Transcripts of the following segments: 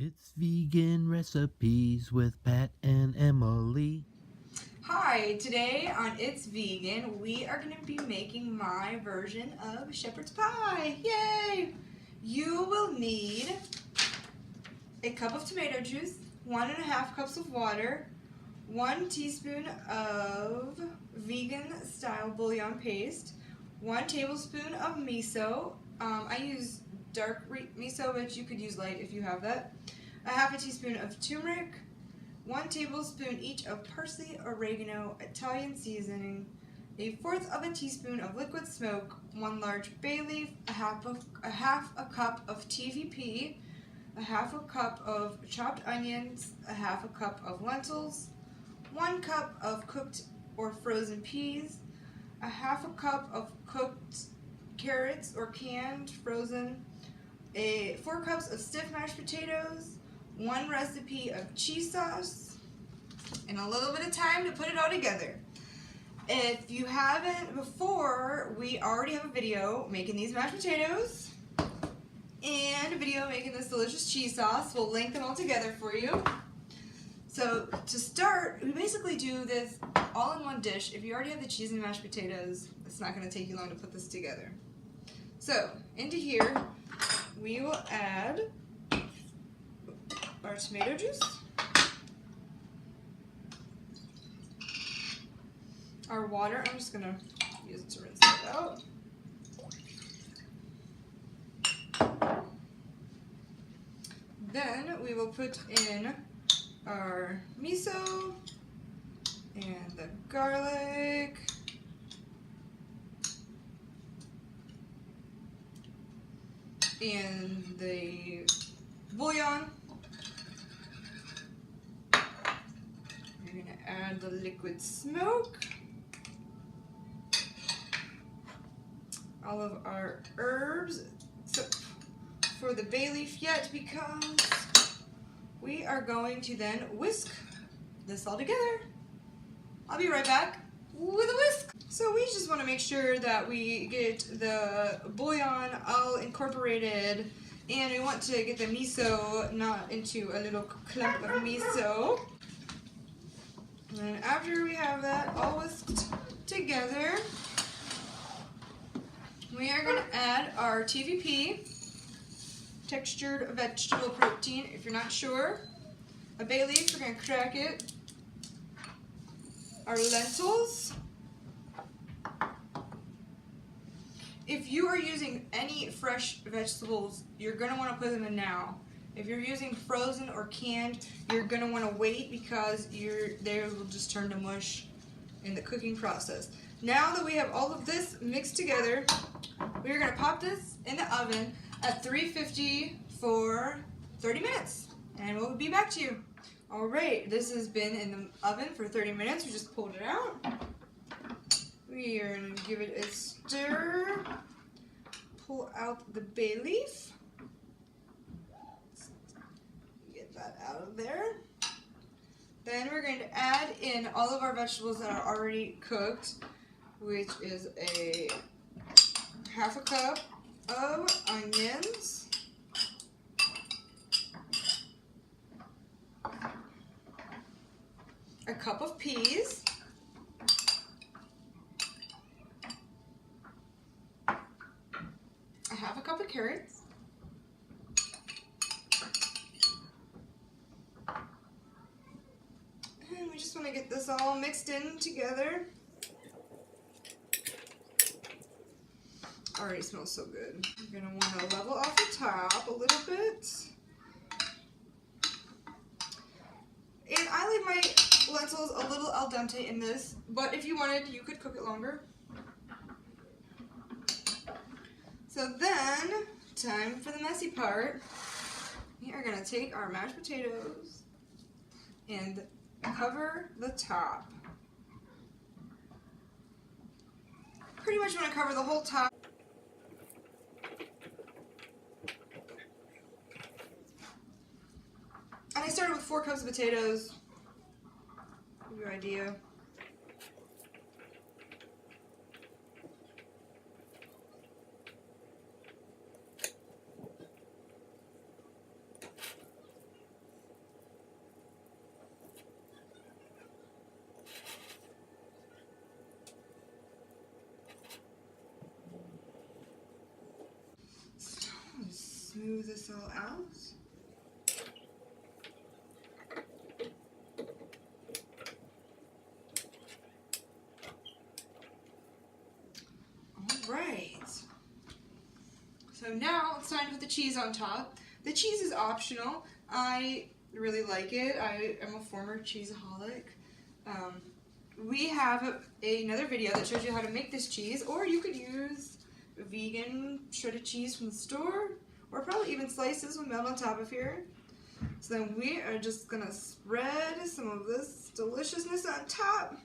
It's vegan recipes with Pat and Emily. Hi, today on It's Vegan, we are going to be making my version of shepherd's pie. Yay! You will need a cup of tomato juice, 1.5 cups of water, 1 teaspoon of vegan style bouillon paste, 1 tablespoon of miso. I use dark miso, but you could use light if you have that. 1/2 teaspoon of turmeric, 1 tablespoon each of parsley, oregano, Italian seasoning, 1/4 teaspoon of liquid smoke, 1 large bay leaf, a half a cup of TVP, 1/2 cup of chopped onions, 1/2 cup of lentils, 1 cup of cooked or frozen peas, 1/2 cup of cooked carrots or canned, frozen, 4 cups of stiff mashed potatoes, 1 recipe of cheese sauce, and a little bit of time to put it all together. If you haven't before, we already have a video making these mashed potatoes and a video making this delicious cheese sauce. We'll link them all together for you. So to start, we basically do this all in one dish. If you already have the cheese and mashed potatoes, it's not going to take you long to put this together. So into here, we will add our tomato juice, our water. I'm just going to use it to rinse it out. Then we will put in our miso and the garlic and the bouillon. We're going to add the liquid smoke, all of our herbs, except for the bay leaf yet, because we are going to then whisk this all together. I'll be right back with a whisk. So we just want to make sure that we get the bouillon all incorporated, and we want to get the miso not into a little clump of miso. And after we have that all whisked together, we are going to add our TVP, textured vegetable protein, if you're not sure. A bay leaf, we're going to crack it. Our lentils. If you are using any fresh vegetables, you're going to want to put them in now. If you're using frozen or canned, you're going to want to wait because they will just turn to mush in the cooking process. Now that we have all of this mixed together, we're going to pop this in the oven at 350 for 30 minutes, and we'll be back to you. Alright, this has been in the oven for 30 minutes. We just pulled it out. We are going to give it a stir. Pull out the bay leaf. Get that out of there. Then we're going to add in all of our vegetables that are already cooked, which is a 1/2 cup of onions, a cup of peas, a 1/2 cup of carrots, and we just want to get this all mixed in together. Already smells so good. You're going to want to level off the top a little bit. And I leave my lentils a little al dente in this, but if you wanted, you could cook it longer. So then, time for the messy part. We are going to take our mashed potatoes and cover the top. Pretty much want to cover the whole top. And I started with 4 cups of potatoes. Give you an idea. smooth this all out. Alright. So now it's time to put the cheese on top. The cheese is optional. I really like it. I am a former cheeseaholic. We have another video that shows you how to make this cheese, or you could use vegan shredded cheese from the store, or probably even slices will melt on top of here. So then we are just gonna spread some of this deliciousness on top.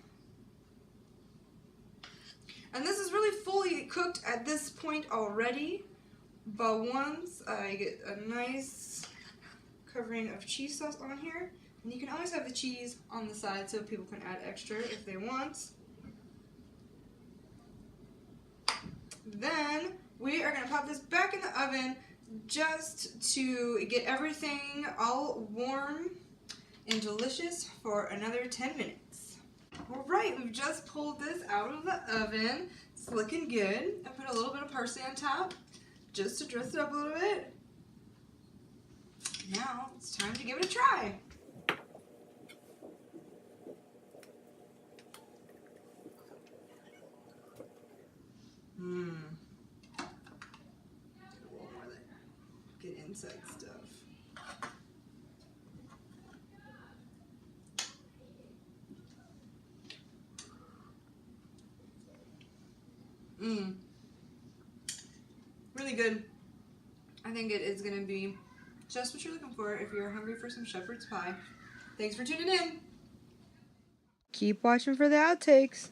And this is really fully cooked at this point already, but once I get a nice covering of cheese sauce on here, and you can always have the cheese on the side so people can add extra if they want. Then we are gonna pop this back in the oven just to get everything all warm and delicious for another 10 minutes. Alright, we've just pulled this out of the oven. It's looking good. I put a little bit of parsley on top just to dress it up a little bit. Now it's time to give it a try. Get inside stuff. Really good. I think it is going to be just what you're looking for if you're hungry for some shepherd's pie. Thanks for tuning in. Keep watching for the outtakes.